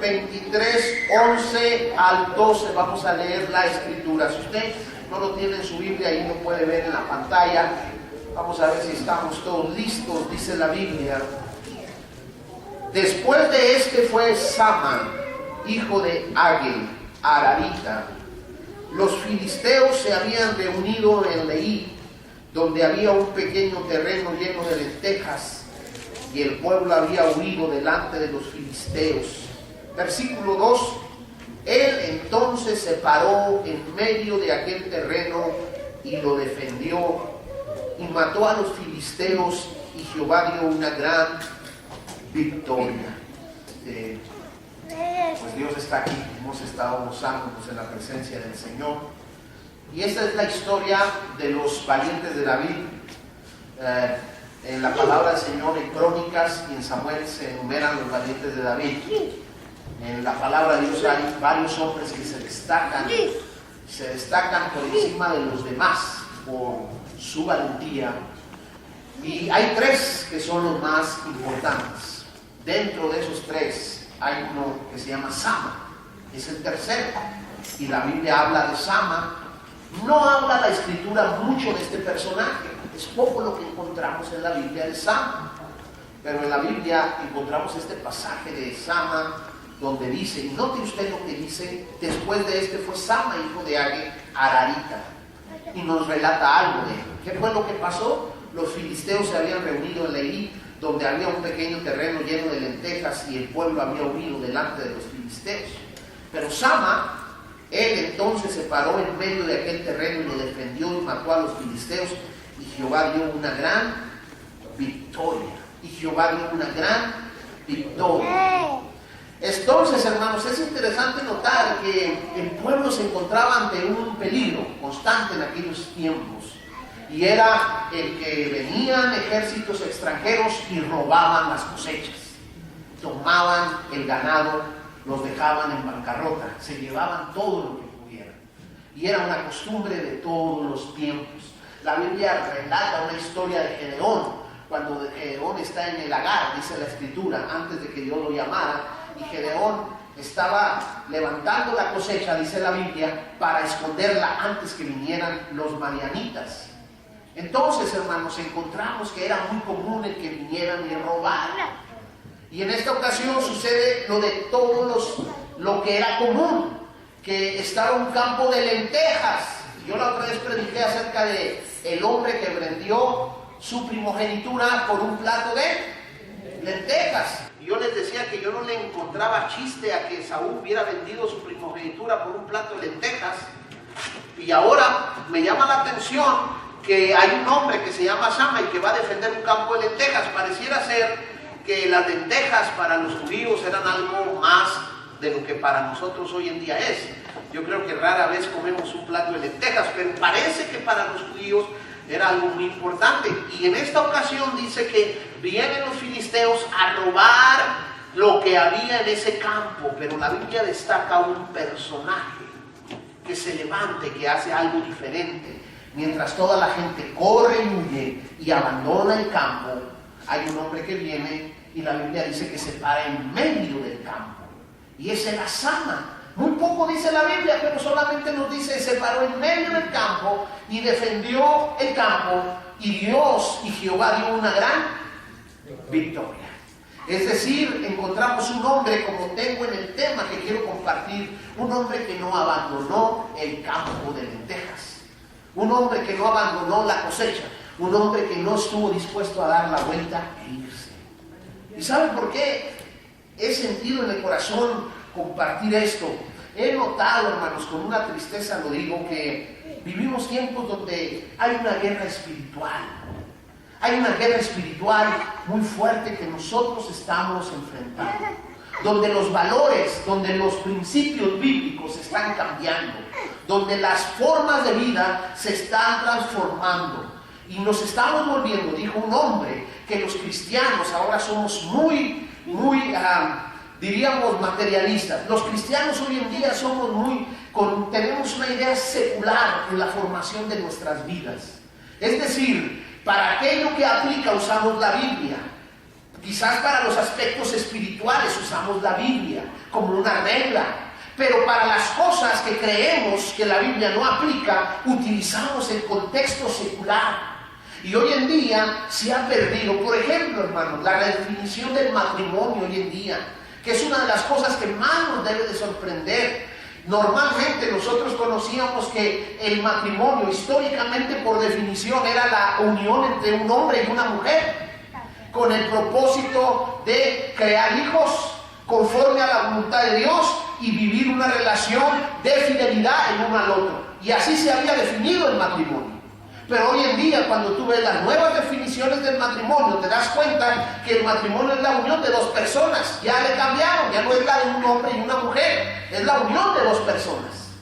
23, 11 al 12, vamos a leer la escritura. Si usted no lo tiene en su Biblia, ahí lo puede ver en la pantalla. Vamos a ver si estamos todos listos. Dice la Biblia: después de este fue Sama, hijo de Agee, ararita. Los filisteos se habían reunido en Leí, donde había un pequeño terreno lleno de lentejas, y el pueblo había huido delante de los filisteos. Versículo 2: él entonces se paró en medio de aquel terreno y lo defendió, y mató a los filisteos, y Jehová dio una gran victoria. Pues Dios está aquí, hemos estado gozándonos en la presencia del Señor. Y esta es la historia de los valientes de David. En la palabra del Señor, en Crónicas y en Samuel, se enumeran los valientes de David. En la palabra de Dios hay varios hombres que se destacan por encima de los demás por su valentía. Y hay tres que son los más importantes. Dentro de esos tres hay uno que se llama Sama, es el tercero. Y la Biblia habla de Sama. No habla la Escritura mucho de este personaje. Es poco lo que encontramos en la Biblia de Sama. Pero en la Biblia encontramos este pasaje de Sama, donde dice, y note usted lo que dice: después de este fue Sama, hijo de Agee, ararita. Y nos relata algo de él. ¿Qué fue lo que pasó? Los filisteos se habían reunido en Leí, donde había un pequeño terreno lleno de lentejas, y el pueblo había huido delante de los filisteos. Pero Sama, él entonces se paró en medio de aquel terreno y lo defendió y mató a los filisteos, y Jehová dio una gran victoria. Y Jehová dio una gran victoria. Entonces, hermanos, es interesante notar que el pueblo se encontraba ante un peligro constante en aquellos tiempos. Y era el que venían ejércitos extranjeros y robaban las cosechas. Tomaban el ganado, los dejaban en bancarrota, se llevaban todo lo que pudieran. Y era una costumbre de todos los tiempos. La Biblia relata una historia de Gedeón, cuando Gedeón está en el lagar, dice la Escritura, antes de que Dios lo llamara, y Gedeón estaba levantando la cosecha, dice la Biblia, para esconderla antes que vinieran los madianitas. Entonces, hermanos, encontramos que era muy común el que vinieran y robaran. Y en esta ocasión sucede lo de lo que era común, que estaba un campo de lentejas. Yo la otra vez prediqué acerca de el hombre que vendió su primogenitura por un plato de lentejas. Y yo les decía que yo no le encontraba chiste a que Saúl hubiera vendido su primogenitura por un plato de lentejas. Y ahora me llama la atención que hay un hombre que se llama Sama y que va a defender un campo de lentejas. Pareciera ser que las lentejas para los judíos eran algo más de lo que para nosotros hoy en día es. Yo creo que rara vez comemos un plato de lentejas, pero parece que para los judíos era algo muy importante. Y en esta ocasión dice que vienen los filisteos a robar lo que había en ese campo, pero la Biblia destaca un personaje que se levante, que hace algo diferente. Mientras toda la gente corre y huye y abandona el campo, hay un hombre que viene y la Biblia dice que se para en medio del campo. Y ese era Sama. Muy poco dice la Biblia, pero solamente nos dice: se paró en medio del campo y defendió el campo, y Dios y Jehová dio una gran victoria. Es decir, encontramos un hombre, como tengo en el tema que quiero compartir, un hombre que no abandonó el campo de lentejas. Un hombre que no abandonó la cosecha, un hombre que no estuvo dispuesto a dar la vuelta e irse. ¿Y saben por qué he sentido en el corazón compartir esto? He notado, hermanos, con una tristeza lo digo, que vivimos tiempos donde hay una guerra espiritual. Hay una guerra espiritual muy fuerte que nosotros estamos enfrentando, donde los valores, donde los principios bíblicos están cambiando, donde las formas de vida se están transformando y nos estamos volviendo, dijo un hombre, que los cristianos ahora somos muy diríamos materialistas. Los cristianos hoy en día somos tenemos una idea secular en la formación de nuestras vidas. Es decir, para aquello que aplica usamos la Biblia, Quizás para los aspectos espirituales usamos la Biblia como una regla, pero para las cosas que creemos que la Biblia no aplica, utilizamos el contexto secular. Y hoy en día se ha perdido, por ejemplo, hermanos, la definición del matrimonio hoy en día, que es una de las cosas que más nos debe de sorprender. Normalmente nosotros conocíamos que el matrimonio, históricamente por definición, era la unión entre un hombre y una mujer, con el propósito de crear hijos conforme a la voluntad de Dios y vivir una relación de fidelidad el uno al otro. Y así se había definido el matrimonio. Pero hoy en día, cuando tú ves las nuevas definiciones del matrimonio, te das cuenta que el matrimonio es la unión de dos personas. Ya le cambiaron, ya no es la de un hombre y una mujer, es la unión de dos personas.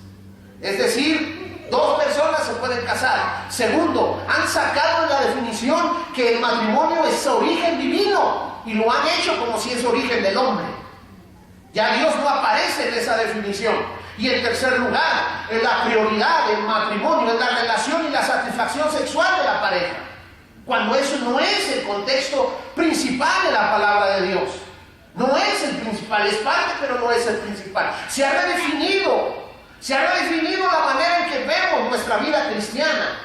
Es decir, dos personas se pueden casar. Segundo, han sacado de la definición que el matrimonio es origen divino y lo han hecho como si es origen del hombre. Ya Dios no aparece en esa definición. Y en tercer lugar, en la prioridad del matrimonio es la relación y la satisfacción sexual de la pareja, cuando eso no es el contexto principal de la palabra de Dios. No es el principal, es parte, pero no es el principal. Se ha redefinido la manera en que vemos nuestra vida cristiana.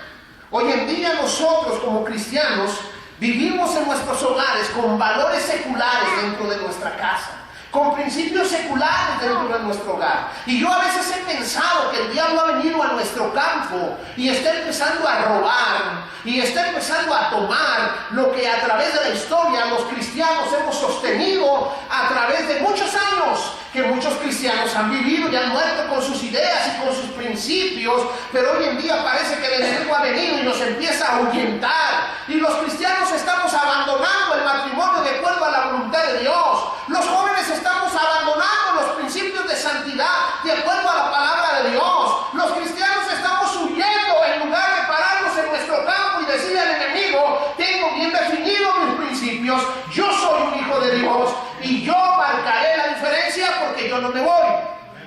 Hoy en día nosotros como cristianos vivimos en nuestros hogares con valores seculares dentro de nuestra casa, con principios seculares dentro de nuestro hogar. Y yo a veces he pensado que el diablo ha venido a nuestro campo y está empezando a robar y está empezando a tomar lo que a través de la historia los cristianos hemos sostenido a través de muchos años, que muchos cristianos han vivido y han muerto con sus ideas y con sus principios, pero hoy en día parece que el enemigo ha venido y nos empieza a ahuyentar, y los cristianos estamos abandonando el matrimonio de acuerdo a la voluntad de Dios. Los jóvenes estamos abandonando los principios de santidad de acuerdo a la palabra de Dios. Los cristianos estamos huyendo en lugar de pararnos en nuestro campo y decirle al enemigo: tengo bien definidos mis principios, yo soy un hijo de Dios y yo marcaré la diferencia porque yo no me voy,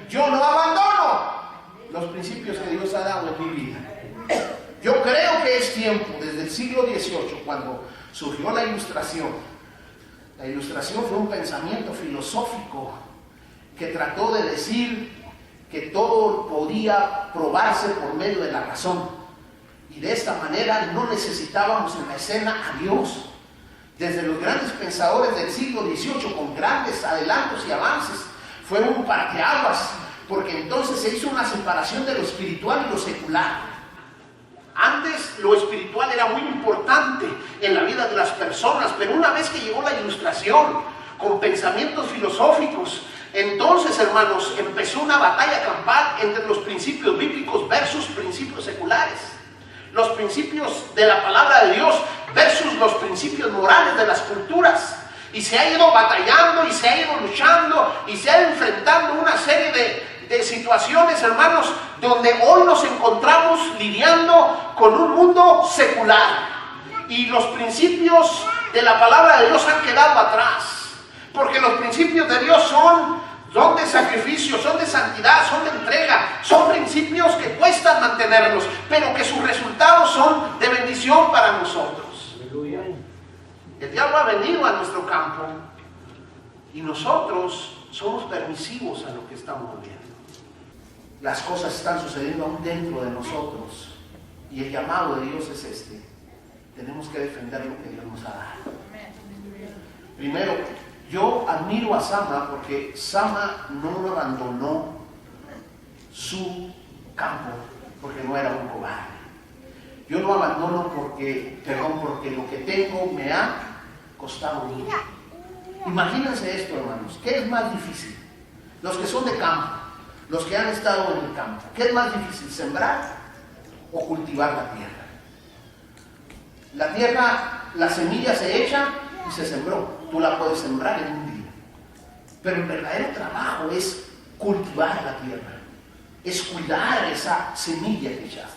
yo no abandono los principios que Dios ha dado en mi vida. Yo creo que es tiempo, desde el siglo XVIII, cuando surgió la Ilustración. La Ilustración fue un pensamiento filosófico que trató de decir que todo podía probarse por medio de la razón, y de esta manera no necesitábamos en la escena a Dios. Desde los grandes pensadores del siglo XVIII, con grandes adelantos y avances, fue un parteaguas, porque entonces se hizo una separación de lo espiritual y lo secular. Antes lo espiritual era muy importante en la vida de las personas, pero una vez que llegó la Ilustración con pensamientos filosóficos, entonces, hermanos, empezó una batalla campal entre los principios bíblicos versus principios seculares, los principios de la palabra de Dios versus los principios morales de las culturas. Y se ha ido batallando y se ha ido luchando y se ha ido enfrentando una serie de situaciones, hermanos, donde hoy nos encontramos lidiando con un mundo secular y los principios de la palabra de Dios han quedado atrás, porque los principios de Dios son de sacrificio, son de santidad, son de entrega, son principios que cuestan mantenerlos, pero que sus resultados son de bendición para nosotros. Aleluya. El diablo ha venido a nuestro campo y nosotros somos permisivos a lo que estamos viendo. Las cosas están sucediendo aún dentro de nosotros y el llamado de Dios es este: tenemos que defender lo que Dios nos ha dado. Primero, yo admiro a Sama porque Sama no abandonó su campo porque no era un cobarde. Yo no abandono porque lo que tengo me ha costado mucho. Imagínense esto, hermanos. ¿Qué es más difícil? Los que son de campo, los que han estado en el campo. ¿Qué es más difícil, sembrar o cultivar la tierra? La tierra, la semilla se echa y se sembró. Tú la puedes sembrar en un día. Pero el verdadero trabajo es cultivar la tierra, es cuidar esa semilla que echaste.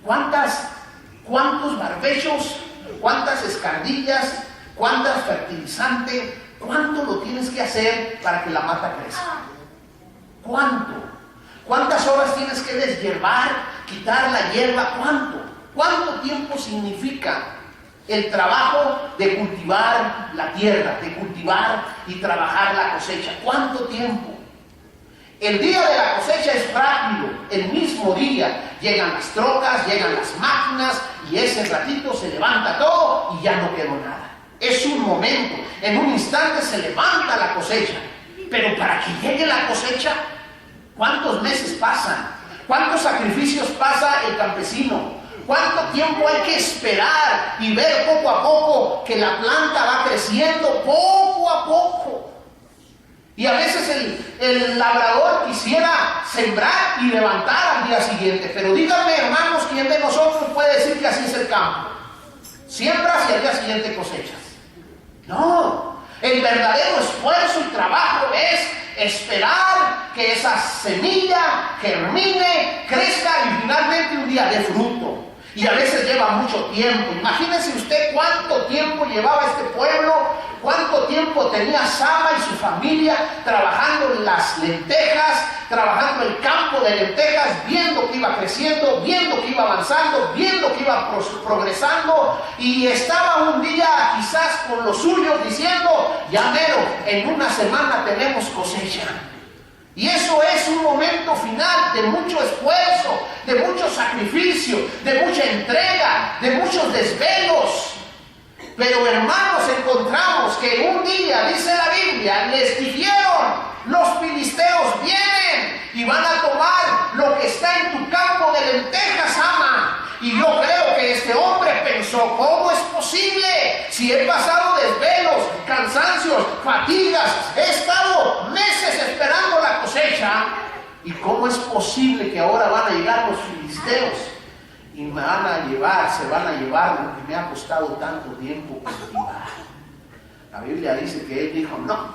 ¿Cuántos barbechos, cuántas escardillas, cuántas fertilizantes, cuánto lo tienes que hacer para que la mata crezca? ¿Cuántas horas tienes que deshiervar, quitar la hierba? ¿Cuánto tiempo significa El trabajo de cultivar la tierra, de cultivar y trabajar la cosecha. ¿Cuánto tiempo? El día de la cosecha es rápido, el mismo día. Llegan las trocas, llegan las máquinas y ese ratito se levanta todo y ya no quedó nada. Es un momento, en un instante se levanta la cosecha. Pero para que llegue la cosecha, ¿cuántos meses pasan? ¿Cuántos sacrificios pasa el campesino? ¿Cuánto tiempo hay que esperar y ver poco a poco que la planta va creciendo poco a poco? Y a veces el labrador quisiera sembrar y levantar al día siguiente. Pero díganme, hermanos, ¿quién de nosotros puede decir que así es el campo? Siembras y al día siguiente cosechas. No, el verdadero esfuerzo y trabajo es esperar que esa semilla germine, crezca y finalmente un día dé fruto. Y a veces lleva mucho tiempo. Imagínense usted cuánto tiempo llevaba este pueblo, cuánto tiempo tenía Sama y su familia trabajando en las lentejas, trabajando el campo de lentejas, viendo que iba creciendo, viendo que iba avanzando, viendo que iba progresando, y estaba un día quizás con los suyos diciendo, ya mero, en una semana tenemos cosecha. Y eso es un momento final de mucho esfuerzo, de mucho sacrificio, de mucha entrega, de muchos desvelos. Pero hermanos, encontramos que un día, dice la Biblia, les dijeron, los filisteos vienen y van a tomar lo que está en tu campo de lentejas, Sama. Y yo creo que este hombre pensó, ¿cómo es posible? Si he pasado desvelos, cansancios, fatigas, he estado meses esperando la cosecha. ¿Y cómo es posible que ahora van a llegar los filisteos y me van a llevar, se van a llevar lo que me ha costado tanto tiempo cultivar? La Biblia dice que él dijo, no,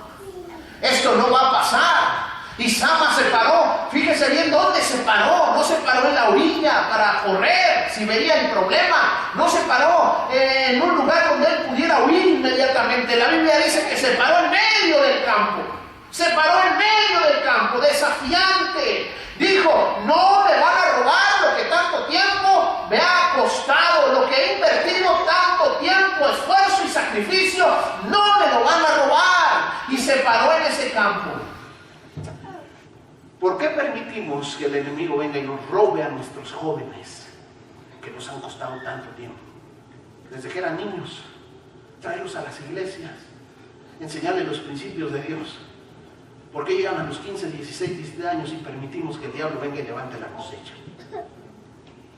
esto no va a pasar. Y Sama se paró, fíjese bien dónde se paró, no se paró en la orilla para correr si veía el problema, no se paró en un lugar donde él pudiera huir inmediatamente. La Biblia dice que se paró en medio del campo, se paró en medio del campo, desafiante. Dijo, no me van a robar lo que tanto tiempo me ha costado, lo que he invertido tanto tiempo, esfuerzo y sacrificio, no me lo van a robar. Y se paró en ese campo. ¿Por qué permitimos que el enemigo venga y nos robe a nuestros jóvenes que nos han costado tanto tiempo? Desde que eran niños, traerlos a las iglesias, enseñarles los principios de Dios. ¿Por qué llegan a los 15, 16, 17 años y permitimos que el diablo venga y levante la cosecha?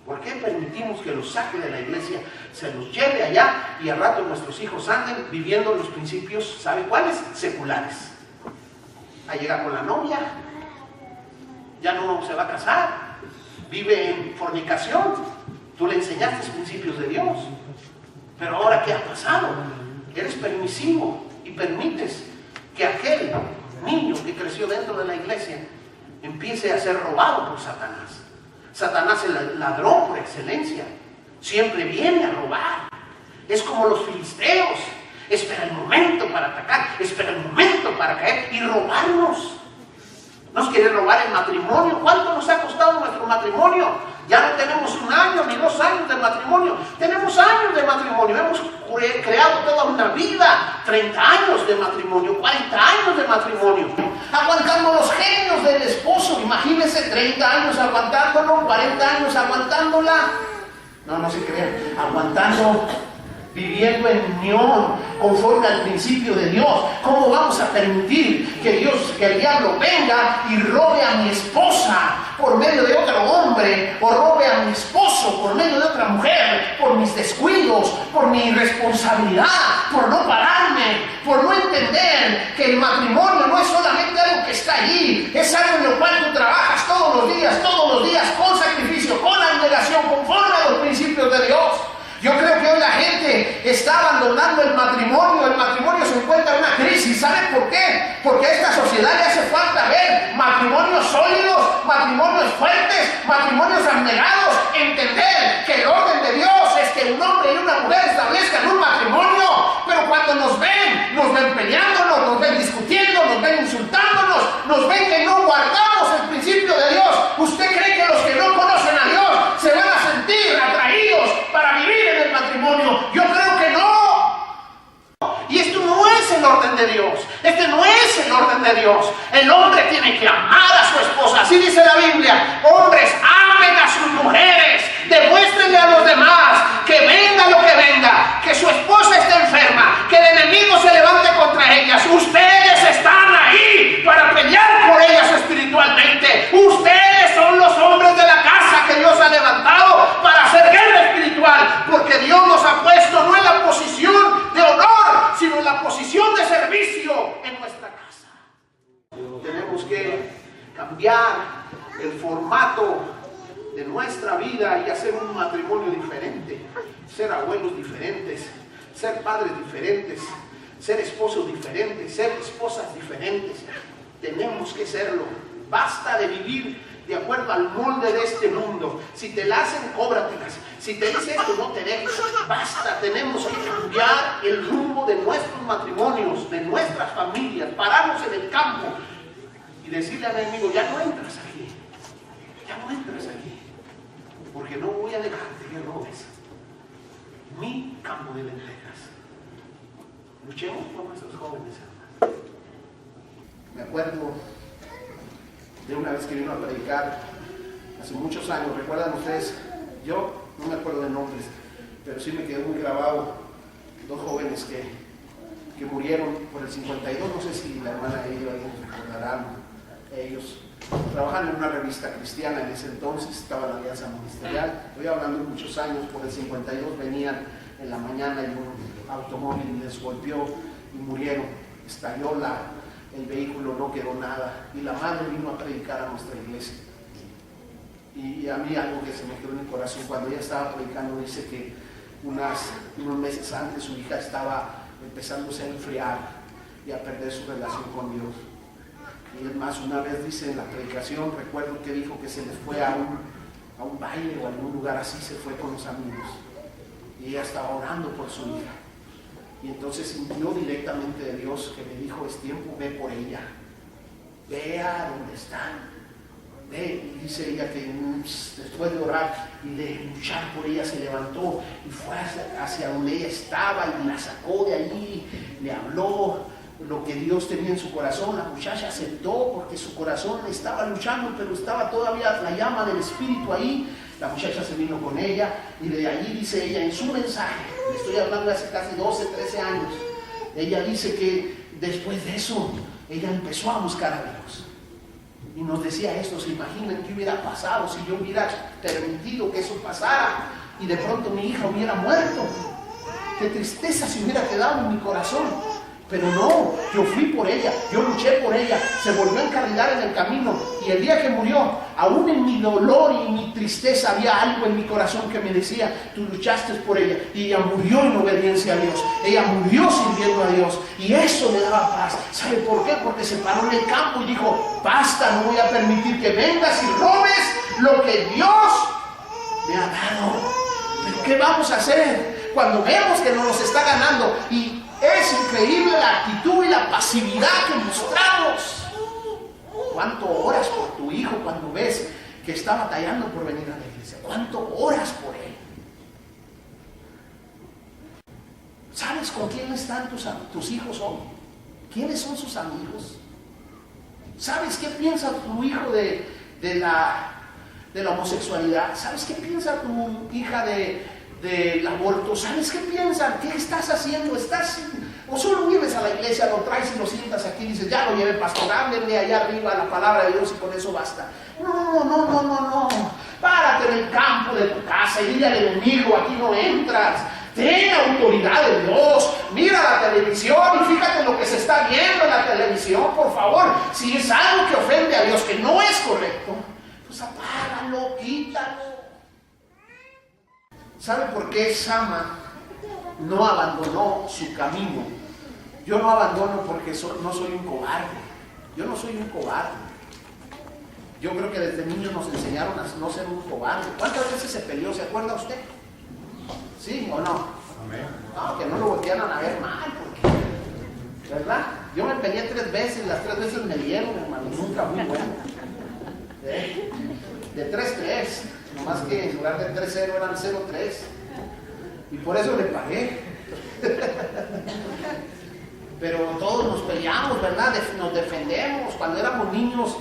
¿Por qué permitimos que los saque de la iglesia, se los lleve allá y al rato nuestros hijos anden viviendo los principios, ¿sabe cuáles? Seculares. A llegar con la novia, ya no se va a casar, vive en fornicación. Tú le enseñaste principios de Dios, pero ahora ¿qué ha pasado? Eres permisivo y permites que aquel niño que creció dentro de la iglesia empiece a ser robado por Satanás. Satanás es el ladrón por excelencia, siempre viene a robar. Es como los filisteos, espera el momento para atacar, espera el momento para caer y robarnos. Nos quiere robar el matrimonio. ¿Cuánto nos ha costado nuestro matrimonio? Ya no tenemos 1 año ni 2 años de matrimonio. Tenemos años de matrimonio. Hemos creado toda una vida. 30 años de matrimonio, 40 años de matrimonio. Aguantando los genios del esposo. Imagínense 30 años aguantándolo, 40 años aguantándola. No se crean. Aguantando, viviendo en unión, conforme al principio de Dios. ¿Cómo vamos a permitir que el diablo venga y robe a mi esposa por medio de otro hombre, o robe a mi esposo por medio de otra mujer, por mis descuidos, por mi irresponsabilidad, por no pararme, por no entender que el matrimonio no es solamente algo que está allí, es algo en lo cual tú trabajas todos los días, con sacrificio, con abnegación, conforme a los principios de Dios? Yo creo que hoy la gente está abandonando el matrimonio se encuentra en una crisis. ¿Saben por qué? Porque a esta sociedad le hace falta ver matrimonios sólidos, matrimonios fuertes, matrimonios abnegados, entender que el orden de Dios es que un hombre y una mujer establezcan un matrimonio, pero cuando nos ven peleándonos, nos ven discutiendo, nos ven insultándonos, nos ven que no guardamos el principio de Dios. ¿Usted cree que los que no conocen a Dios se van a sentir atraídos para vivir en el matrimonio? Yo creo que orden de Dios. Este no es el orden de Dios. El hombre tiene que amar a su esposa. Así dice la Biblia. Hombres, amen a sus mujeres. Demuéstrenle a los demás que venga lo que venga, que su esposa esté enferma, que el enemigo se levante contra ellas. Ustedes están ahí para pelear por ellas espiritualmente. Ustedes son los hombres de la casa que Dios ha levantado para hacer guerra espiritual, porque Dios nos ha puesto no en la posición de honor, sino en la posición de servicio en nuestra casa. Tenemos que cambiar el formato de nuestra vida y hacer un matrimonio diferente, ser abuelos diferentes, ser padres diferentes, ser esposos diferentes, ser esposas diferentes. Tenemos que serlo. Basta de vivir de acuerdo al molde de este mundo. Si te la hacen, cóbratelas. Si te dice esto, no te dejes. Basta, tenemos que cambiar el rumbo de nuestros matrimonios, de nuestras familias, pararnos en el campo y decirle al enemigo, ya no entras aquí, ya no entras aquí, porque no voy a dejarte que robes mi campo de lentejas. Luchemos por nuestros jóvenes, hermanos. Me acuerdo de una vez que vino a predicar hace muchos años. ¿Recuerdan ustedes? Yo no me acuerdo de nombres, pero sí me quedó muy grabado dos jóvenes que murieron por el 52. No sé si la hermana de ellos recordarán. Ellos trabajaban en una revista cristiana en ese entonces, estaba la Alianza Ministerial. Estoy hablando de muchos años. Por el 52 venían en la mañana en un automóvil y les golpeó y murieron. Estalló el vehículo, no quedó nada, y la madre vino a predicar a nuestra iglesia. Y a mí algo que se me quedó en el corazón cuando ella estaba predicando, dice que unos meses antes su hija estaba empezándose a enfriar y a perder su relación con Dios. Y es más, una vez dice en la predicación, recuerdo que dijo que se le fue a un baile o a algún lugar así, se fue con los amigos, y ella estaba orando por su hija. Y entonces sintió directamente de Dios que le dijo, es tiempo, ve por ella, ve a donde están, ve. Y dice ella que después de orar y de luchar por ella, se levantó y fue hacia donde ella estaba y la sacó de allí, le habló lo que Dios tenía en su corazón. La muchacha aceptó porque su corazón estaba luchando, pero estaba todavía la llama del Espíritu ahí. La muchacha se vino con ella y de allí dice ella en su mensaje, le estoy hablando de hace casi 12, 13 años, ella dice que después de eso ella empezó a buscar a Dios y nos decía esto: se imaginan qué hubiera pasado si yo hubiera permitido que eso pasara y de pronto mi hija hubiera muerto. Qué tristeza se hubiera quedado en mi corazón. Pero no, yo fui por ella, yo luché por ella, se volvió a encarrilar en el camino, y el día que murió, aún en mi dolor y mi tristeza, había algo en mi corazón que me decía, tú luchaste por ella, y ella murió en obediencia a Dios, ella murió sirviendo a Dios, y eso le daba paz. ¿Sabe por qué? Porque se paró en el campo y dijo, basta, no voy a permitir que vengas y robes lo que Dios me ha dado. ¿Pero qué vamos a hacer cuando vemos que nos está ganando? Y es increíble la actitud y la pasividad que mostramos. ¿Cuánto oras por tu hijo cuando ves que está batallando por venir a la iglesia? ¿Cuánto oras por él? ¿Sabes con quién están tus hijos hoy? ¿Quiénes son sus amigos? ¿Sabes qué piensa tu hijo de la homosexualidad? ¿Sabes qué piensa tu hija del aborto? ¿Sabes qué piensan? ¿Qué estás haciendo? O solo vienes a la iglesia, lo traes y lo sientas aquí y dices, ya lo llevé pastor, háblenle allá arriba la palabra de Dios y con eso basta. No. Párate en el campo de tu casa y dile al enemigo, aquí no entras. Ten autoridad de Dios. Mira la televisión y fíjate lo que se está viendo en la televisión, por favor. Si es algo que ofende a Dios, que no es correcto, pues apágalo, quítalo. ¿Sabe por qué Sama no abandonó su camino? Yo no abandono porque no soy un cobarde. Yo no soy un cobarde. Yo creo que desde niños nos enseñaron a no ser un cobarde. ¿Cuántas veces se peleó? ¿Se acuerda usted? ¿Sí o no? No, que no lo voltearan a ver mal, porque, ¿verdad? Yo me peleé 3 veces, las 3 veces me dieron, hermano, nunca muy bueno. De 3-3, nomás que en lugar de 3-0 eran 0-3. Y por eso le pagué. pero todos nos peleamos, ¿verdad? Nos defendemos. Cuando éramos niños,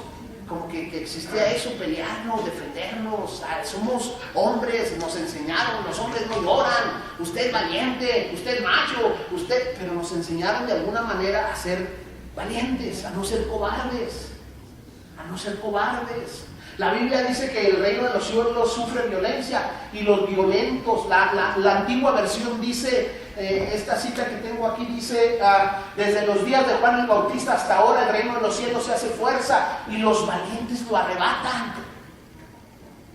como que existía eso, pelearnos, defendernos. Somos hombres, nos enseñaron, los hombres no lloran, usted es valiente, usted es macho, pero nos enseñaron de alguna manera a ser valientes, a no ser cobardes, a no ser cobardes. La Biblia dice que el reino de los cielos sufre violencia y los violentos, la antigua versión dice, esta cita que tengo aquí dice, desde los días de Juan el Bautista hasta ahora el reino de los cielos se hace fuerza y los valientes lo arrebatan.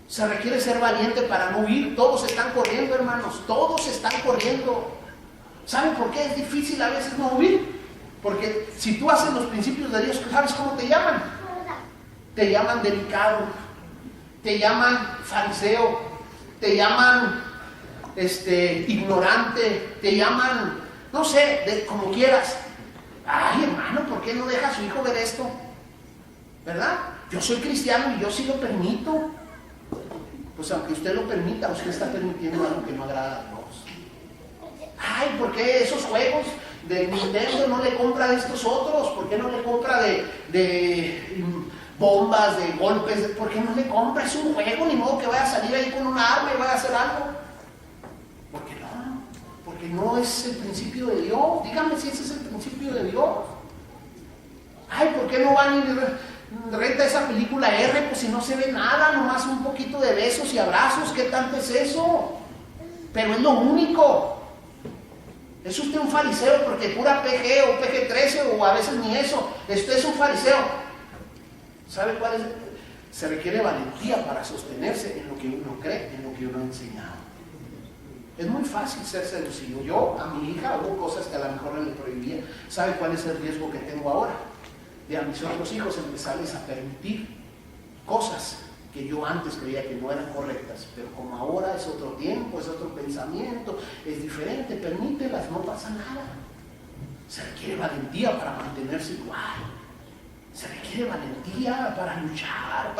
Se requiere ser valiente para no huir. Todos están corriendo, hermanos, todos están corriendo. ¿Saben por qué es difícil a veces no huir? Porque si tú haces los principios de Dios, ¿sabes cómo te llaman? Te llaman delicado, te llaman fariseo, te llaman ignorante, te llaman, no sé, como quieras. Ay, hermano, ¿por qué no deja a su hijo ver esto? ¿Verdad? Yo soy cristiano y yo sí lo permito. Pues aunque usted lo permita, usted está permitiendo algo que no agrada a Dios. Ay, ¿por qué esos juegos de Nintendo no le compra de estos otros? ¿Por qué no le compra de bombas, de golpes? ¿Por qué no le compra? Es un juego, ni modo que vaya a salir ahí con una arma y vaya a hacer algo. ¿Por qué no? Porque no es el principio de Dios. Dígame si ese es el principio de Dios. Ay, ¿por qué no van y renta esa película R? Pues si no se ve nada, nomás un poquito de besos y abrazos. ¿Qué tanto es eso? Pero es lo único. ¿Es usted un fariseo porque pura PG o PG-13 o a veces ni eso? Usted es un fariseo. ¿Sabe cuál es? Se requiere valentía para sostenerse en lo que uno cree, en lo que uno ha enseñado. Es muy fácil ser seducido. Yo a mi hija hubo cosas que a lo mejor le prohibía. ¿Sabe cuál es el riesgo que tengo ahora? De a mis otros hijos empezarles a permitir cosas que yo antes creía que no eran correctas, pero como ahora es otro tiempo, es otro pensamiento, es diferente, permítelas, no pasa nada. Se requiere valentía para mantenerse igual. Se requiere valentía para luchar,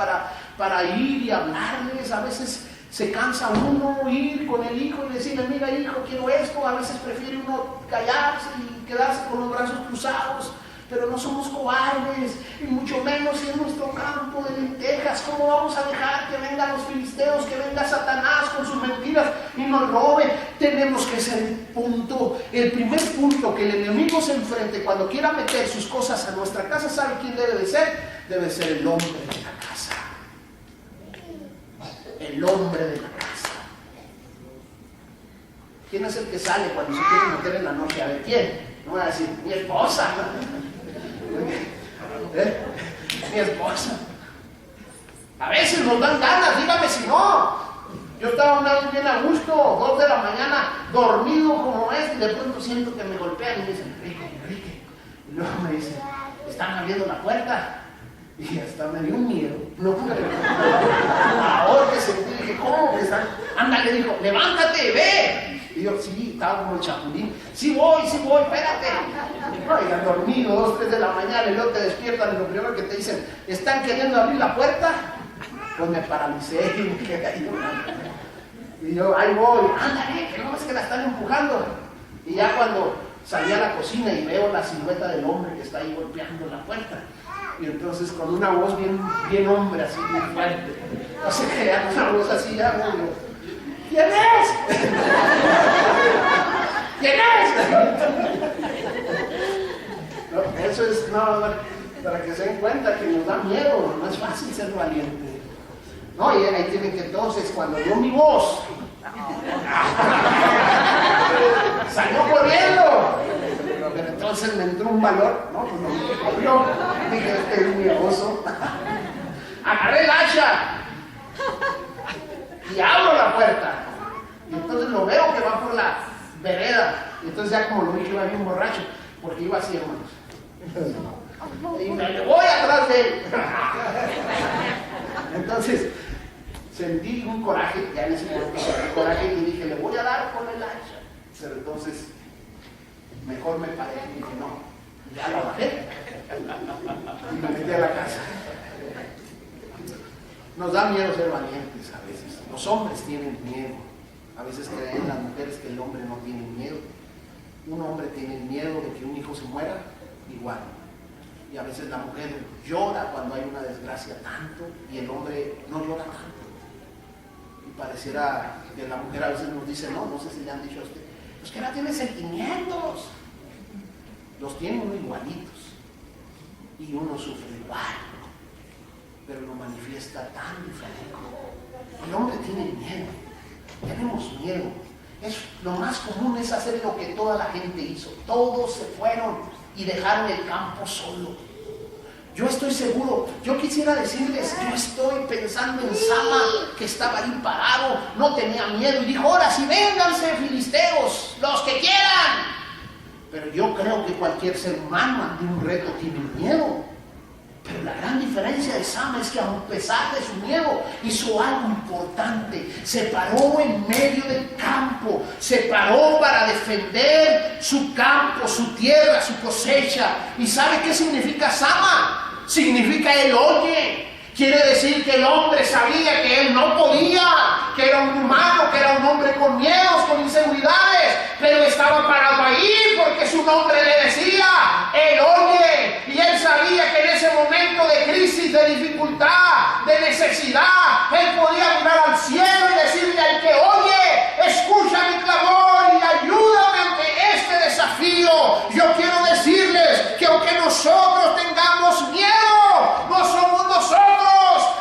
para ir y hablarles. A veces se cansa uno ir con el hijo y decirle, mira hijo, quiero esto. A veces prefiere uno callarse y quedarse con los brazos cruzados. Pero no somos cobardes, y mucho menos si es nuestro campo de lentejas. ¿Cómo vamos a dejar que vengan los filisteos, que venga Satanás con sus mentiras y nos robe? Tenemos que ser el primer punto que el enemigo se enfrente cuando quiera meter sus cosas a nuestra casa. ¿Sabe quién debe de ser? Debe ser el hombre de la casa. El hombre de la casa. ¿Quién es el que sale cuando se quiere meter en la noche? A ver, ¿quién? No voy a decir, mi esposa. Mi esposa. A veces nos dan ganas, dígame si no. Yo estaba una vez bien a gusto, 2 de la mañana, dormido como y de pronto siento que me golpean y me dicen, Enrique. Y luego me dicen, están abriendo la puerta. Y hasta me dio un miedo. No pude. Ahora que sentí, dije, ¿cómo que están? Ándale, dijo, levántate, ve. Y yo, sí, estaba como el chapulín. Sí voy, espérate. Oigan, dormido, 2, 3 de la mañana, y luego te despiertan y lo primero que te dicen, ¿están queriendo abrir la puerta? Pues me paralicé y me quedé ahí. Y yo, ahí voy, ándale, que no ves que la están empujando. Y ya cuando salí a la cocina y veo la silueta del hombre que está ahí golpeando la puerta. Y entonces con una voz bien hombre, así, bien fuerte. No sé qué, una voz así, ya muy... ¿Quién es? ¿Quién es? No, eso es para que se den cuenta que nos da miedo, no es fácil ser valiente. No, y ahí tienen que entonces, cuando oyó mi voz, salió corriendo. Pero entonces me entró un valor, ¿no? Pues me corrió, dije, este es mi oso. Agarré el hacha y abro la puerta. Y entonces lo veo que va por la vereda. Y entonces ya como lo vi que iba bien borracho, porque iba así, hermanos. Y me voy atrás de él. Entonces sentí un coraje, ya en ese momento sentí coraje y dije, le voy a dar con el hacha. Pero entonces mejor me paré y dije, no, ya la bajé. Y me metí a la casa. Nos da miedo ser valientes a veces. Los hombres tienen miedo. A veces creen las mujeres que el hombre no tiene miedo. Un hombre tiene miedo de que un hijo se muera, igual. Y a veces la mujer llora cuando hay una desgracia tanto y el hombre no llora tanto. Y pareciera que la mujer a veces nos dice, no sé si le han dicho a usted, pues que no tiene sentimientos. Los tiene uno igualitos y uno sufre igual, pero lo manifiesta tan diferente. El hombre tiene miedo, tenemos miedo. Lo más común es hacer lo que toda la gente hizo. Todos se fueron y dejaron el campo solo. Yo estoy seguro, yo quisiera decirles, yo estoy pensando en Sama, que estaba ahí parado, no tenía miedo y dijo, ahora sí, vénganse filisteos, los que quieran. Pero yo creo que cualquier ser humano ante un reto tiene miedo. Pero la gran diferencia de Sama es que a pesar de su miedo hizo algo importante. Se paró en medio del campo, se paró para defender su campo, su tierra, su cosecha. ¿Y sabe qué significa Sama? Significa él oye. Quiere decir que el hombre sabía que él no podía, que era un humano, que era un hombre con miedos, con inseguridades, pero estaba parado ahí porque su nombre le decía, él oye, y él sabía que en ese momento de crisis, de dificultad, de necesidad, él podía mirar al cielo y decirle al que oye, escucha mi clamor y ayúdame ante este desafío. Yo quiero decirles que aunque nosotros tengamos miedo, no somos nosotros,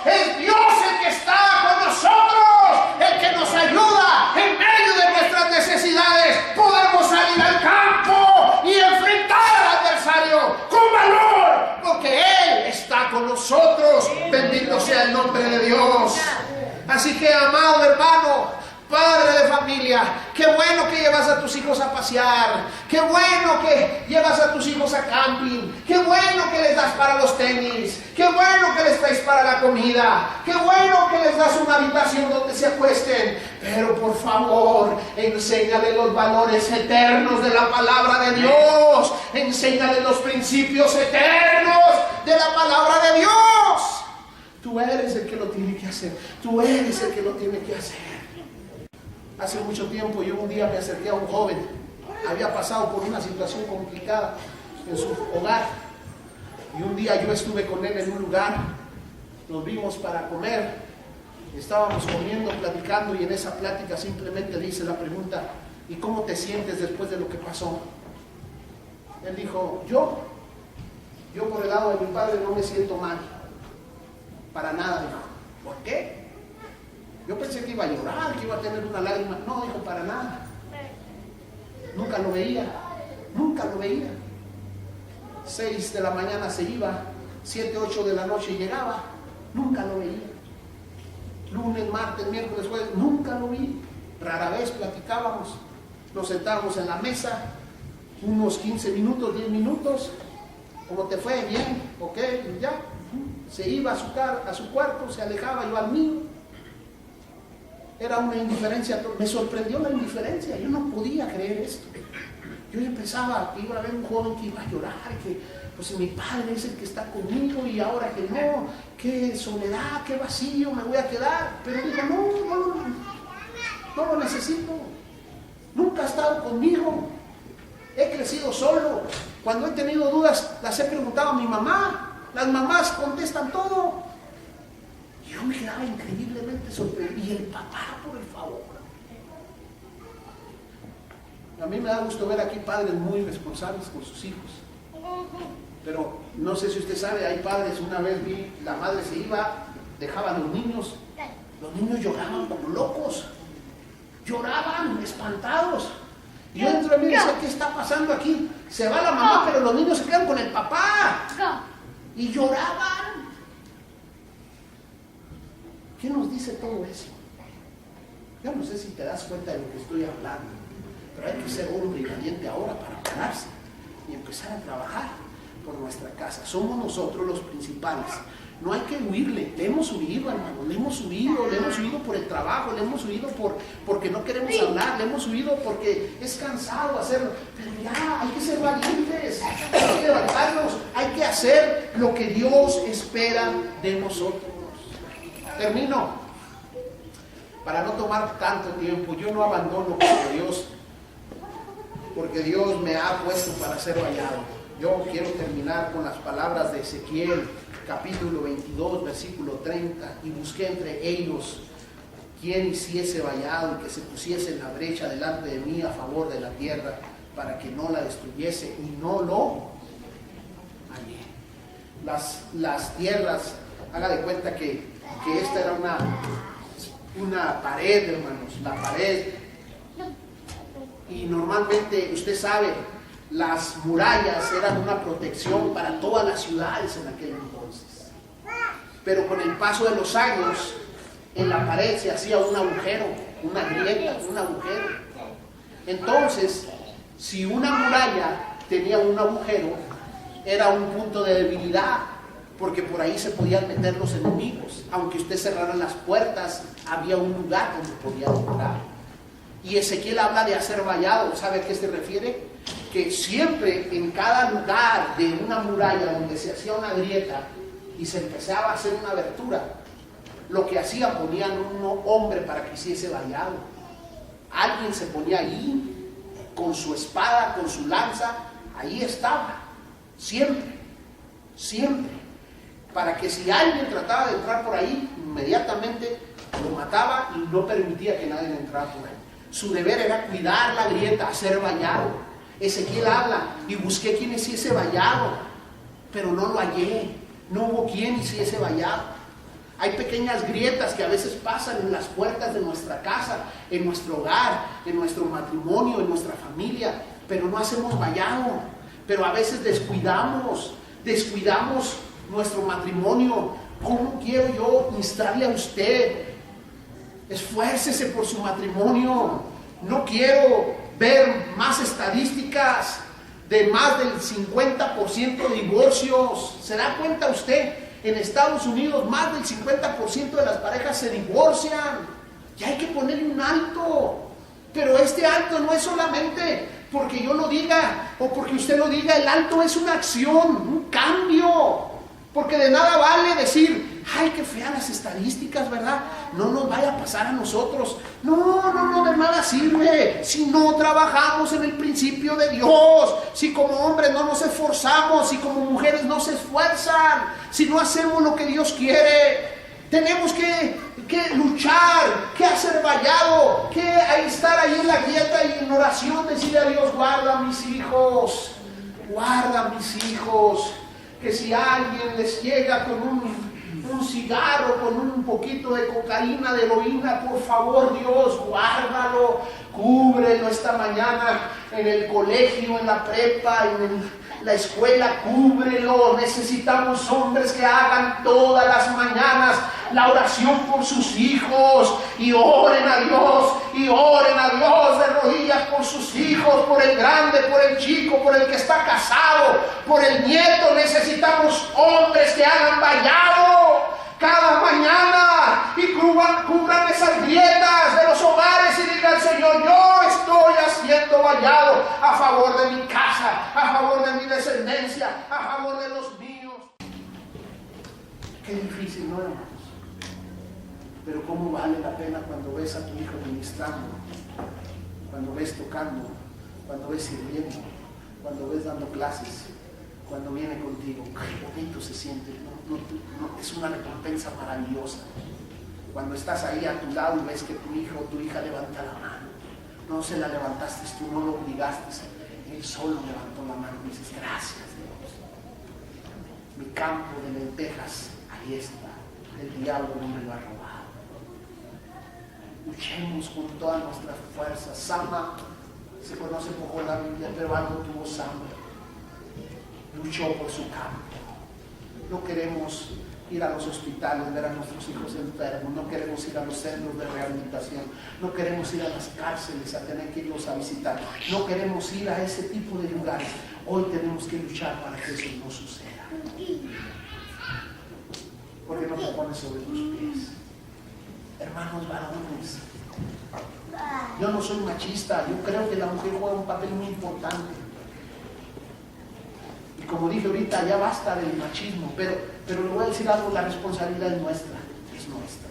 es Dios el que está con nosotros, el que nos ayuda en medio de nuestras necesidades. Podemos salir al campo y enfrentar al adversario con valor, porque Él está con nosotros. Bendito sea el nombre de Dios. Así que, amado hermano, padre de familia, qué bueno que llevas a tus hijos a pasear, qué bueno que llevas a tus hijos a camping, qué bueno que les das para los tenis, qué bueno que les traes para la comida, qué bueno que les das una habitación donde se acuesten, pero por favor, enséñale los valores eternos de la palabra de Dios, enséñale los principios eternos de la palabra de Dios. Tú eres el que lo tiene que hacer, tú eres el que lo tiene que hacer. Hace mucho tiempo yo un día me acerqué a un joven, había pasado por una situación complicada en su hogar, y un día yo estuve con él en un lugar, nos vimos para comer, estábamos comiendo, platicando, y en esa plática simplemente dice la pregunta, ¿y cómo te sientes después de lo que pasó? Él dijo, yo por el lado de mi padre no me siento mal, para nada. Dijo, ¿por qué? Yo pensé que iba a llorar, que iba a tener una lágrima. No, dijo, para nada. Nunca lo veía. 6 de la mañana se iba, 7, 8 de la noche llegaba. Nunca lo veía. Lunes, martes, miércoles, jueves, nunca lo vi. Rara vez platicábamos. Nos sentábamos en la mesa, unos 15 minutos, 10 minutos. ¿Cómo te fue? Bien, ok, ya. Se iba a su cuarto, se alejaba, yo al mío. Era una indiferencia, me sorprendió la indiferencia, yo no podía creer esto. Yo empezaba, iba a ver un joven que iba a llorar, que pues mi padre es el que está conmigo y ahora que no, qué soledad, qué vacío, me voy a quedar. Pero dijo, no lo necesito, nunca ha estado conmigo, he crecido solo. Cuando he tenido dudas, las he preguntado a mi mamá, las mamás contestan todo. Yo me quedaba increíblemente sorprendido. Y el papá, por el favor. A mí me da gusto ver aquí padres muy responsables con sus hijos. Pero no sé si usted sabe, hay padres, una vez vi, la madre se iba, dejaba a los niños lloraban como locos. Lloraban, espantados. Y yo dentro de mí decía, ¿qué está pasando aquí? Se va la mamá, pero los niños se quedan con el papá. Y lloraban. ¿Qué nos dice todo eso? Yo no sé si te das cuenta de lo que estoy hablando, pero hay que ser hombre y valiente ahora para pararse y empezar a trabajar por nuestra casa. Somos nosotros los principales. No hay que huirle. Le hemos huido, hermano. Le hemos huido por el trabajo, le hemos huido porque no queremos hablar, le hemos huido porque es cansado hacerlo. Pero ya, hay que ser valientes, hay que levantarnos, hay que hacer lo que Dios espera de nosotros. Termino. Para no tomar tanto tiempo, yo no abandono a Dios, porque porque Dios me ha puesto para ser vallado. Yo quiero terminar con las palabras de Ezequiel, capítulo 22, versículo 30. Y busqué entre ellos quien hiciese vallado y que se pusiese en la brecha delante de mí a favor de la tierra, para que no la destruyese, y no lo hallé. Las tierras, haga de cuenta que esta era una pared, hermanos, la pared. Y normalmente, usted sabe, las murallas eran una protección para todas las ciudades en aquel entonces. Pero con el paso de los años, en la pared se hacía un agujero, una grieta, un agujero. Entonces, si una muralla tenía un agujero, era un punto de debilidad, porque por ahí se podían meter los enemigos. Aunque usted cerrara las puertas, había un lugar donde podían entrar. Y Ezequiel habla de hacer vallado. ¿Sabe a qué se refiere? Que siempre en cada lugar de una muralla donde se hacía una grieta y se empezaba a hacer una abertura, lo que hacían, ponían un hombre para que hiciese vallado. Alguien se ponía ahí con su espada, con su lanza, ahí estaba, siempre, para que si alguien trataba de entrar por ahí, inmediatamente lo mataba y no permitía que nadie entrara por ahí. Su deber era cuidar la grieta, hacer vallado. Ezequiel habla, y busqué quien hiciese vallado, pero no lo hallé, no hubo quien hiciese vallado. Hay pequeñas grietas que a veces pasan en las puertas de nuestra casa, en nuestro hogar, en nuestro matrimonio, en nuestra familia, pero no hacemos vallado. Pero a veces descuidamos nuestro matrimonio. ¿Cómo quiero yo instarle a usted? Esfuércese por su matrimonio. No quiero ver más estadísticas de más del 50% de divorcios. ¿Se da cuenta usted? En Estados Unidos más del 50% de las parejas se divorcian. Y hay que ponerle un alto. Pero este alto no es solamente porque yo lo diga o porque usted lo diga. El alto es una acción, un cambio. Porque de nada vale decir, ay, qué feas las estadísticas, ¿verdad? No nos vaya a pasar a nosotros. No, de nada sirve si no trabajamos en el principio de Dios, si como hombres no nos esforzamos, si como mujeres no se esfuerzan, si no hacemos lo que Dios quiere. Tenemos que luchar, que hacer vallado, que estar ahí en la grieta y en oración, decirle a Dios, guarda a mis hijos, que si alguien les llega con un cigarro, con un poquito de cocaína, de heroína, por favor Dios, guárdalo, cúbrelo esta mañana en el colegio, en la prepa, en la escuela, cúbrelo. Necesitamos hombres que hagan todas las mañanas la oración por sus hijos y oren a Dios de rodillas por sus hijos, por el grande, por el chico, por el que está casado, por el nieto. Necesitamos hombres que hagan vallado cada mañana y cubran esas grietas de los hogares y digan, Señor, yo estoy haciendo vallado a favor de mi casa, a favor de mi descendencia, a favor de los míos. Qué difícil, ¿no, hermanos? Pero cómo vale la pena cuando ves a tu hijo ministrando, cuando ves tocando, cuando ves sirviendo, cuando ves dando clases, cuando viene contigo. Qué bonito se siente. Es una recompensa maravillosa. Cuando estás ahí a tu lado y ves que tu hijo o tu hija levanta la mano. No se la levantaste tú, no lo obligaste. Él solo levantó la mano y dices, gracias Dios. Mi campo de lentejas, ahí está. El diablo no me lo ha robado. Luchemos con todas nuestras fuerzas. Sama, se conoce poco la Biblia, pero algo tuvo Sama. Luchó por su campo. No queremos ir a los hospitales, ver a nuestros hijos enfermos. No queremos ir a los centros de rehabilitación. No queremos ir a las cárceles a tener que irlos a visitar. No queremos ir a ese tipo de lugares. Hoy tenemos que luchar para que eso no suceda. ¿Por qué no te pones sobre tus pies? Hermanos varones, yo no soy machista. Yo creo que la mujer juega un papel muy importante. Y como dije ahorita, ya basta del machismo, pero le voy a decir algo, la responsabilidad es nuestra. Es nuestra.